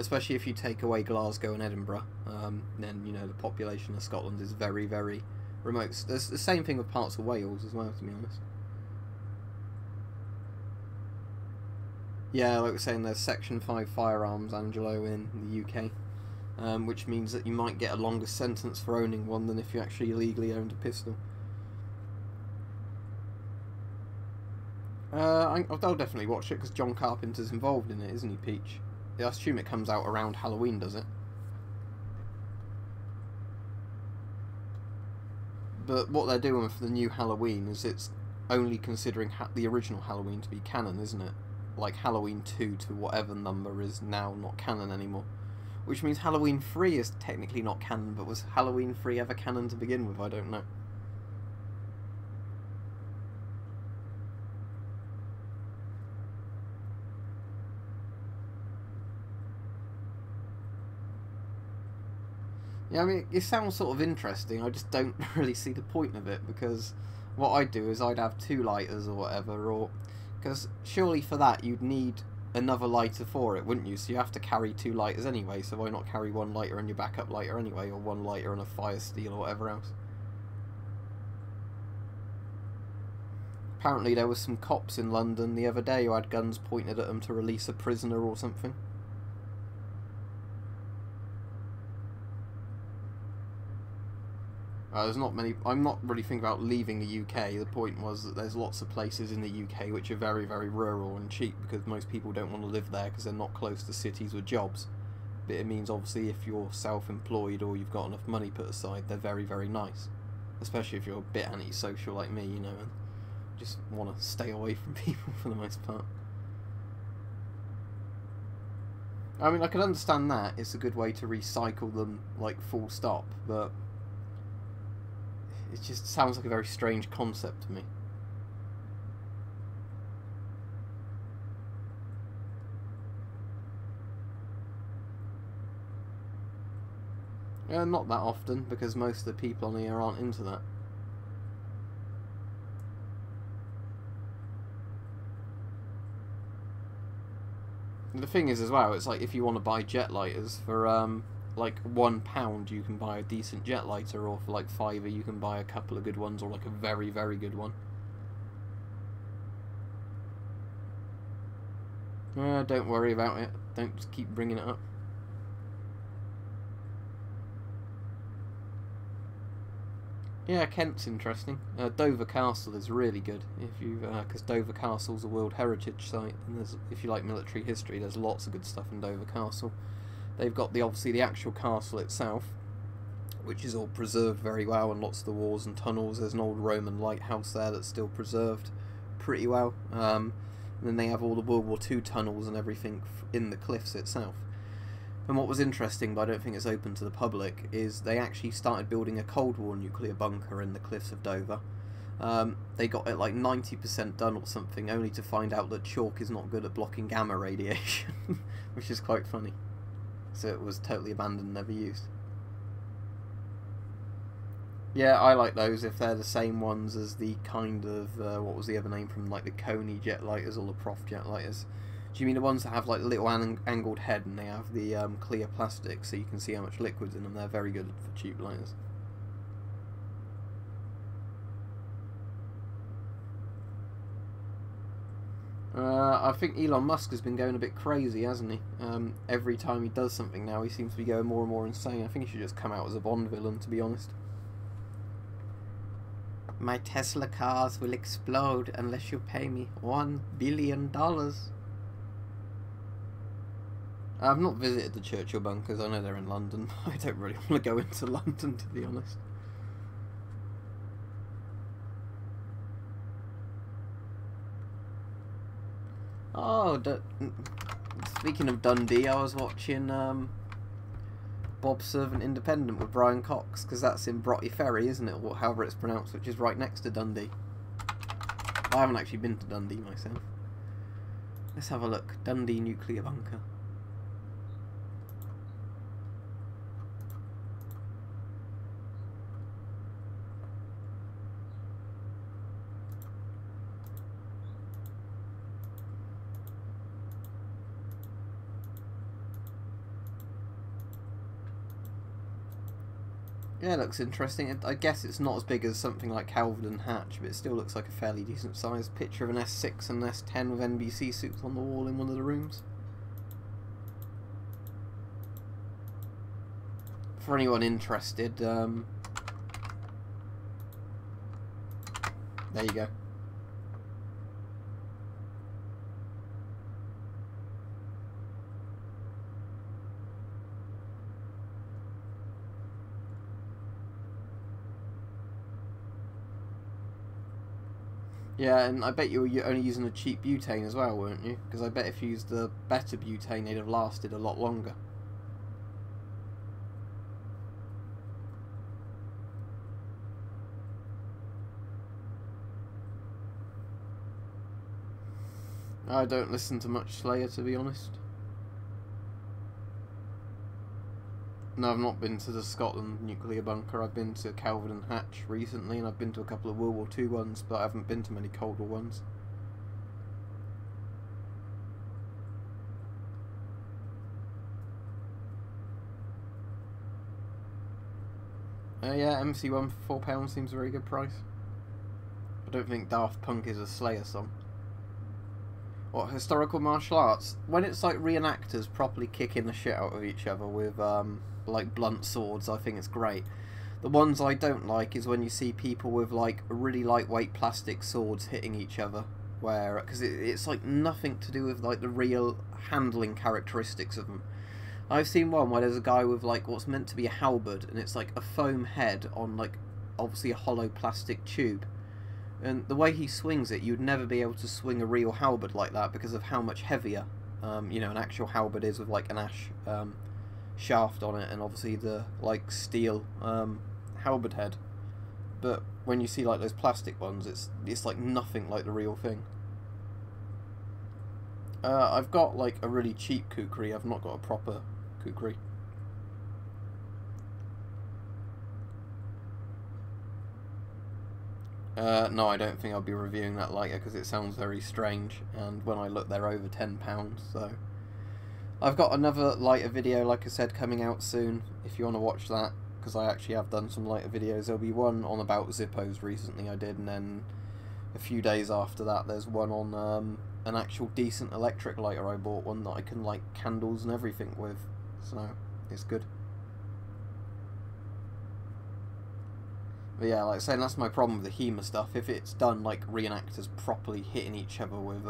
especially if you take away Glasgow and Edinburgh. Then you know the population of Scotland is very, very remote. There's the same thing with parts of Wales as well, to be honest. Yeah, like we're saying, there's Section 5 Firearms, Angelo, in the UK, which means that you might get a longer sentence for owning one than if you actually illegally owned a pistol. I'll definitely watch it because John Carpenter's involved in it, isn't he, Peach? I assume it comes out around Halloween, does it? But what they're doing for the new Halloween is it's only considering the original Halloween to be canon, isn't it? Like Halloween 2 to whatever number is now not canon anymore. Which means Halloween 3 is technically not canon, but was Halloween 3 ever canon to begin with? I don't know. Yeah, I mean, it sounds sort of interesting, I just don't really see the point of it, because what I'd do is I'd have 2 lighters or whatever, or... Because surely for that you'd need another lighter for it, wouldn't you? So you have to carry 2 lighters anyway, so why not carry 1 lighter and your backup lighter anyway, or 1 lighter and a fire steel or whatever else? Apparently there was some cops in London the other day who had guns pointed at them to release a prisoner or something. There's not many. I'm not really thinking about leaving the UK. The point was that there's lots of places in the UK which are very, very rural and cheap because most people don't want to live there because they're not close to cities with jobs. But it means obviously if you're self-employed or you've got enough money put aside, they're very, very nice. Especially if you're a bit antisocial like me, you know, and just want to stay away from people for the most part. I mean, I can understand that. It's a good way to recycle them, like, full stop, but... it just sounds like a very strange concept to me. Not that often, because most of the people on here aren't into that. The thing is as well, it's like if you want to buy jet lighters for like £1 you can buy a decent jet lighter, or for like £5 you can buy a couple of good ones, or like a very, very good one. Don't worry about it. Don't just keep bringing it up. Yeah, Kent's interesting. Dover Castle is really good if you, because Dover Castle's a World Heritage Site, and there's, if you like military history, there's lots of good stuff in Dover Castle. They've got obviously the actual castle itself, which is all preserved very well, and lots of the walls and tunnels. There's an old Roman lighthouse there that's still preserved pretty well. And then they have all the World War II tunnels and everything in the cliffs itself. And what was interesting, but I don't think it's open to the public, is they actually started building a Cold War nuclear bunker in the cliffs of Dover. They got it like 90% done or something, only to find out that chalk is not good at blocking gamma radiation, which is quite funny. So it was totally abandoned, never used. Yeah, I like those if they're the same ones as the kind of, what was the other name from like the Coney jet lighters or the Prof jet lighters. Do you mean the ones that have like the little angled head and they have the clear plastic so you can see how much liquid's in them? They're very good for cheap lighters. I think Elon Musk has been going a bit crazy, hasn't he? Every time he does something now, he seems to be going more and more insane. I think he should just come out as a Bond villain, to be honest. My Tesla cars will explode unless you pay me $1 billion. I've not visited the Churchill bunkers. I know they're in London. I don't really want to go into London, to be honest. Oh, speaking of Dundee, I was watching Bob's Servant Independent with Brian Cox, because that's in Broughty Ferry, isn't it, or however it's pronounced, which is right next to Dundee. I haven't actually been to Dundee myself. Let's have a look. Dundee nuclear bunker. Yeah, it looks interesting. I guess it's not as big as something like Calvin and Hatch, but it still looks like a fairly decent size. Picture of an S6 and an S10 with NBC suits on the wall in one of the rooms. For anyone interested, there you go. Yeah, and I bet you were only using a cheap butane as well, weren't you? Because I bet if you used the better butane, they'd have lasted a lot longer. I don't listen to much Slayer, to be honest. No, I've not been to the Scotland nuclear bunker. I've been to Calvin and Hatch recently, and I've been to a couple of World War II ones, but I haven't been to many Cold War ones. Yeah, MC1 for £4 seems a very good price. I don't think Daft Punk is a Slayer song. What, historical martial arts? When it's like reenactors properly kicking the shit out of each other with like blunt swords, I think it's great. The ones I don't like is when you see people with like really lightweight plastic swords hitting each other, where because it's like nothing to do with like the real handling characteristics of them. I've seen one where there's a guy with like what's meant to be a halberd, and it's like a foam head on like obviously a hollow plastic tube. And the way he swings it, you'd never be able to swing a real halberd like that because of how much heavier, you know, an actual halberd is with like an ash shaft on it, and obviously the like steel halberd head. But when you see like those plastic ones, it's like nothing like the real thing. I've got like a really cheap kukri. I've not got a proper kukri. No, I don't think I'll be reviewing that lighter because it sounds very strange, and when I look they're over £10, so... I've got another lighter video, like I said, coming out soon, if you want to watch that, because I actually have done some lighter videos. There'll be one on about Zippos recently I did, and then a few days after that there's one on an actual decent electric lighter I bought, one that I can light candles and everything with, so it's good. But yeah, like I say, that's my problem with the Hema stuff. If it's done like reenactors properly hitting each other with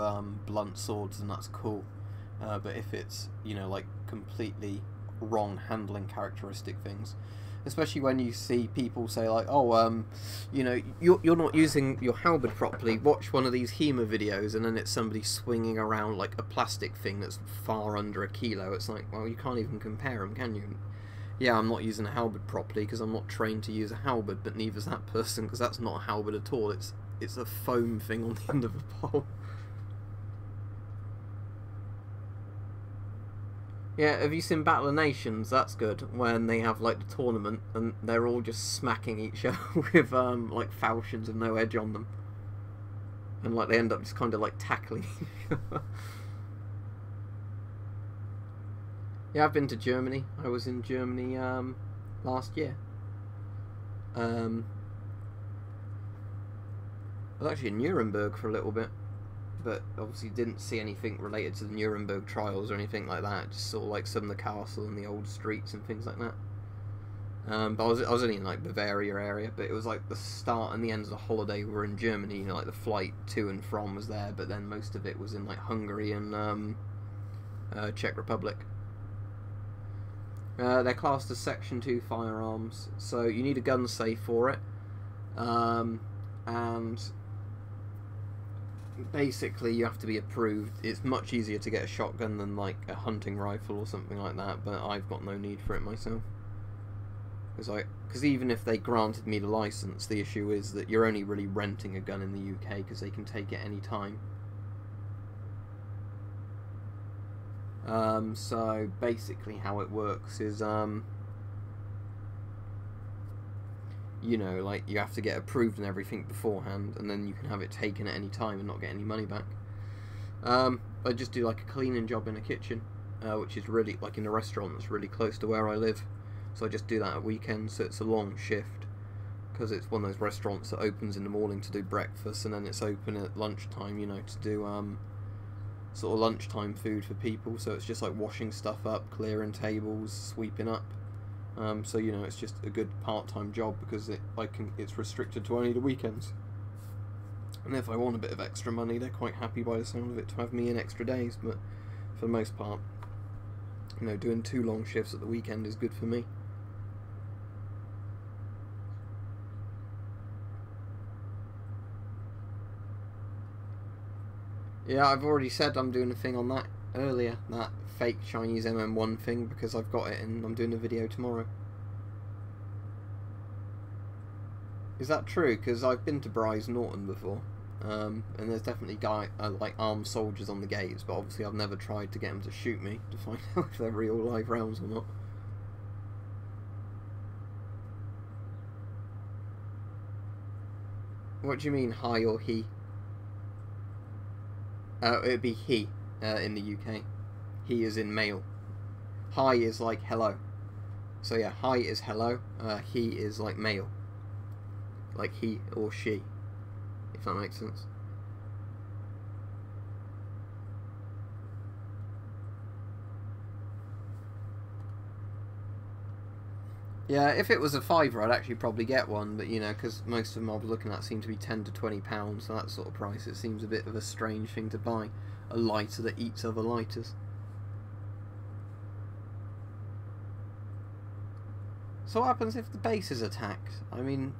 blunt swords, then that's cool. But if it's, you know, like completely wrong handling characteristic things, especially when you see people say like, oh, you know, you're not using your halberd properly, watch one of these Hema videos, and then it's somebody swinging around like a plastic thing that's far under a kilo. It's like, well, you can't even compare them, can you? Yeah, I'm not using a halberd properly because I'm not trained to use a halberd, but neither's that person, because that's not a halberd at all. It's a foam thing on the end of a pole. Yeah, have you seen Battle of Nations? That's good, when they have like the tournament and they're all just smacking each other with like falchions with no edge on them, and like they end up just kind of like tackling each other. Yeah, I've been to Germany. I was in Germany last year. I was actually in Nuremberg for a little bit, but obviously didn't see anything related to the Nuremberg trials or anything like that. Just saw like some of the castle and the old streets and things like that. But I was only in like Bavaria area, but it was like the start and the end of the holiday we were in Germany. You know, like the flight to and from was there, but then most of it was in like Hungary and Czech Republic. They're classed as Section 2 firearms, so you need a gun safe for it, and basically you have to be approved. It's much easier to get a shotgun than like a hunting rifle or something like that, but I've got no need for it myself. Because even if they granted me the license, the issue is that you're only really renting a gun in the UK because they can take it any time. So basically how it works is, you know, like you have to get approved and everything beforehand, and then you can have it taken at any time and not get any money back. I just do like a cleaning job in a kitchen, which is really, like in a restaurant that's really close to where I live. so I just do that at weekends, so it's a long shift, because it's one of those restaurants that opens in the morning to do breakfast, and then it's open at lunchtime, you know, to do sort of lunchtime food for people, so it's just like washing stuff up, clearing tables, sweeping up. So you know, it's just a good part-time job because it's restricted to only the weekends. And if I want a bit of extra money, they're quite happy by the sound of it to have me in extra days, but for the most part, you know, doing 2 long shifts at the weekend is good for me. Yeah, I've already said I'm doing a thing on that earlier, that fake Chinese MM1 thing, because I've got it and I'm doing a video tomorrow. Is that true? Because I've been to Bryce Norton before, and there's definitely like armed soldiers on the gates, but obviously I've never tried to get them to shoot me to find out if they're real live rounds or not. What do you mean, hi or he? It'd be he in the UK. He is in male. Hi is like hello. So yeah, hi is hello. He is like male. Like he or she, if that makes sense. Yeah, if it was a £5, I'd actually probably get one, but you know, because most of them I was looking at seem to be £10 to £20, so that sort of price, it seems a bit of a strange thing to buy. A lighter that eats other lighters. So what happens if the base is attacked? I mean,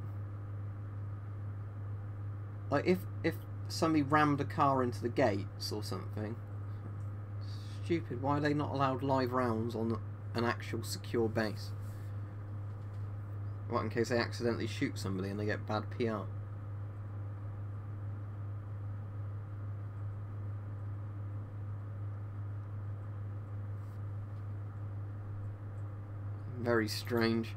like if somebody rammed a car into the gates or something, stupid, why are they not allowed live rounds on an actual secure base? What, in case they accidentally shoot somebody and they get bad PR? Very strange.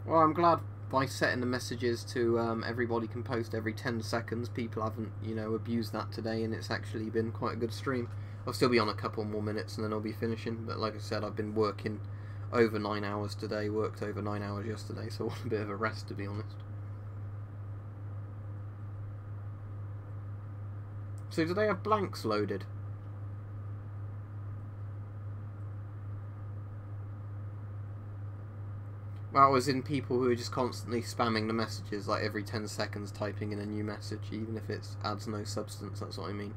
Well, I'm glad by setting the messages to everybody can post every 10 seconds, people haven't, you know, abused that today, and it's actually been quite a good stream. I'll still be on a couple more minutes and then I'll be finishing, but like I said, I've been working over 9 hours today, worked over 9 hours yesterday, so I want a bit of a rest, to be honest. So do they have blanks loaded? Well, as in people who are just constantly spamming the messages, like every 10 seconds typing in a new message, even if it adds no substance, that's what I mean.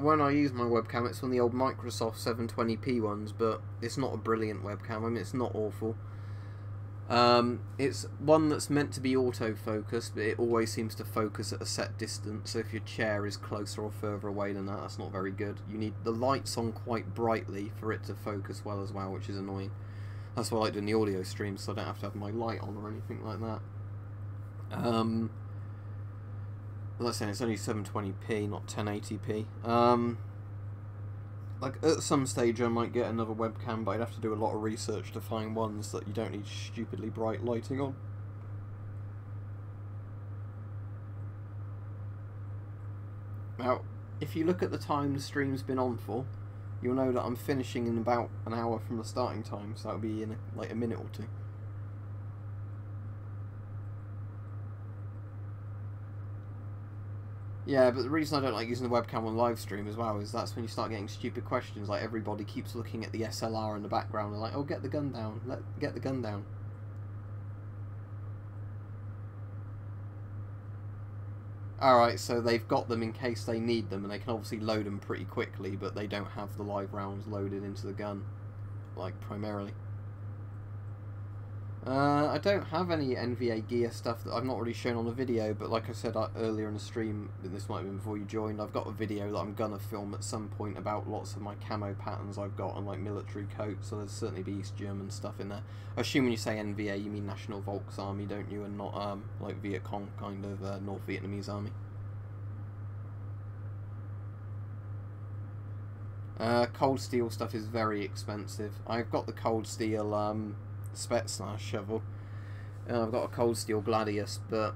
When I use my webcam, it's one of the old Microsoft 720p ones, but it's not a brilliant webcam. I mean, it's not awful. It's one that's meant to be autofocus, but it always seems to focus at a set distance, so if your chair is closer or further away than that, that's not very good. You need the lights on quite brightly for it to focus well as well, which is annoying. That's why I like doing the audio streams, so I don't have to have my light on or anything like that. Let's say it's only 720p, not 1080p. Like, at some stage I might get another webcam, but I'd have to do a lot of research to find ones that you don't need stupidly bright lighting on. Now, if you look at the time the stream's been on for, you'll know that I'm finishing in about an hour from the starting time, so that'll be in like a minute or two. Yeah, but the reason I don't like using the webcam on live stream as well is that's when you start getting stupid questions, like everybody keeps looking at the SLR in the background and like, oh, get the gun down, get the gun down. Alright, so they've got them in case they need them, and they can obviously load them pretty quickly, but they don't have the live rounds loaded into the gun, like, primarily. I don't have any NVA gear stuff that I've not really shown on the video, but like I said earlier in the stream, this might have been before you joined, I've got a video that I'm gonna film at some point about lots of my camo patterns I've got and like military coats, so there's certainly be East German stuff in there. I assume when you say NVA you mean National Volksarmy, don't you, and not like Viet Cong kind of North Vietnamese army. Cold steel stuff is very expensive. I've got the cold steel Spetsnaz shovel. I've got a cold steel Gladius, but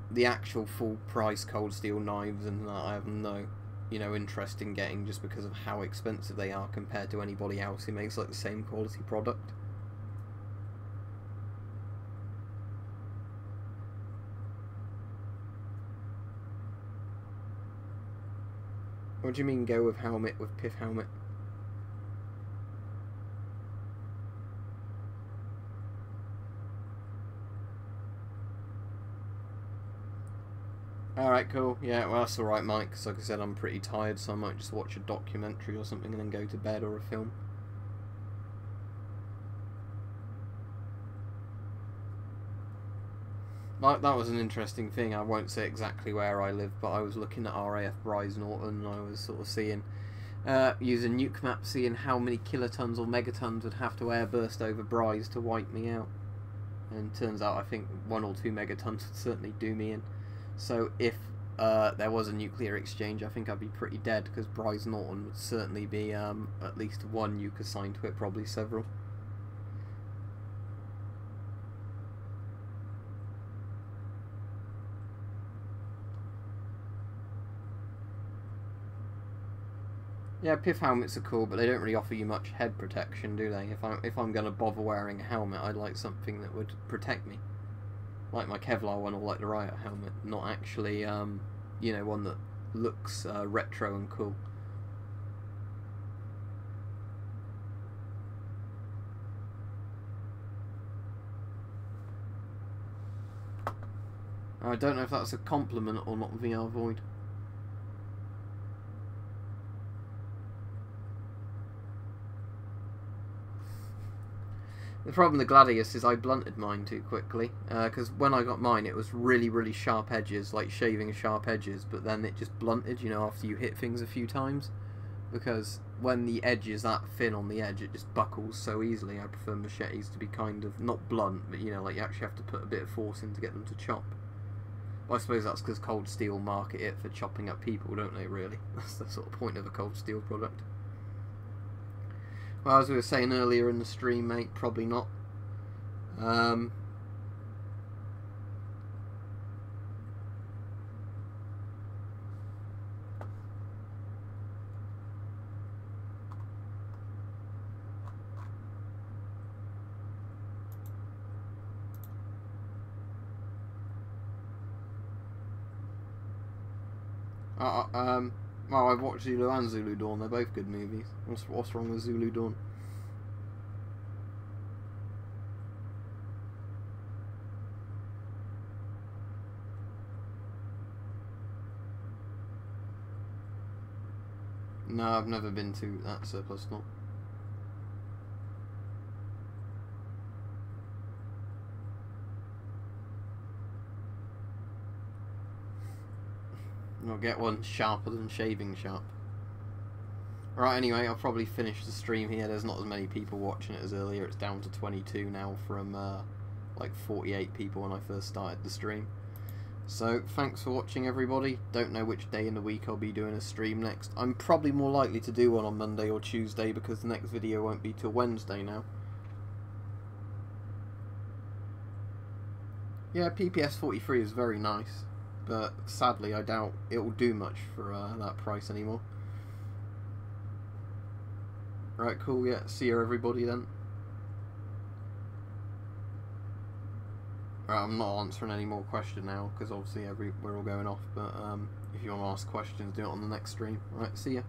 the actual full price cold steel knives and that I have no, you know, interest in getting, just because of how expensive they are compared to anybody else who makes like the same quality product. What do you mean go with helmet, with pith helmet? Alright, cool. Yeah, well, that's alright, Mike, because like I said, I'm pretty tired, so I might just watch a documentary or something and then go to bed, or a film. That was an interesting thing. I won't say exactly where I live, but I was looking at RAF Bryce Norton, and I was sort of seeing, using nuke maps, seeing how many kilotons or megatons would have to airburst over Bryce to wipe me out. And turns out I think 1 or 2 megatons would certainly do me in. So if there was a nuclear exchange, I think I'd be pretty dead, because Bryce Norton would certainly be at least 1 nuke assigned to it, probably several. Yeah, pith helmets are cool, but they don't really offer you much head protection, do they? If I'm going to bother wearing a helmet, I'd like something that would protect me. Like my Kevlar one, or like the Riot helmet, not actually, you know, one that looks retro and cool. I don't know if that's a compliment or not, VR Void. The problem with the Gladius is I blunted mine too quickly, because when I got mine it was really, really sharp edges, like shaving sharp edges, but then it just blunted, you know, after you hit things a few times, because when the edge is that thin on the edge, it just buckles so easily. I prefer machetes to be kind of, not blunt, but you know, like you actually have to put a bit of force in to get them to chop. But I suppose that's because Cold Steel market it for chopping up people, don't they, really? That's the sort of point of a Cold Steel product. Well, as we were saying earlier in the stream, mate, probably not. Well, I've watched Zulu and Zulu Dawn. They're both good movies. What's wrong with Zulu Dawn? No, I've never been to that surplus lot. I'll get one sharper than shaving sharp. Right, anyway, I'll probably finish the stream here. There's not as many people watching it as earlier. It's down to 22 now from like 48 people when I first started the stream. So, thanks for watching, everybody. Don't know which day in the week I'll be doing a stream next. I'm probably more likely to do one on Monday or Tuesday, because the next video won't be till Wednesday now. Yeah, PPS 43 is very nice, but sadly I doubt it will do much for that price anymore. Right, cool, yeah, see you everybody then. Right, I'm not answering any more questions now, because obviously we're all going off, but if you want to ask questions, do it on the next stream. Right, see ya.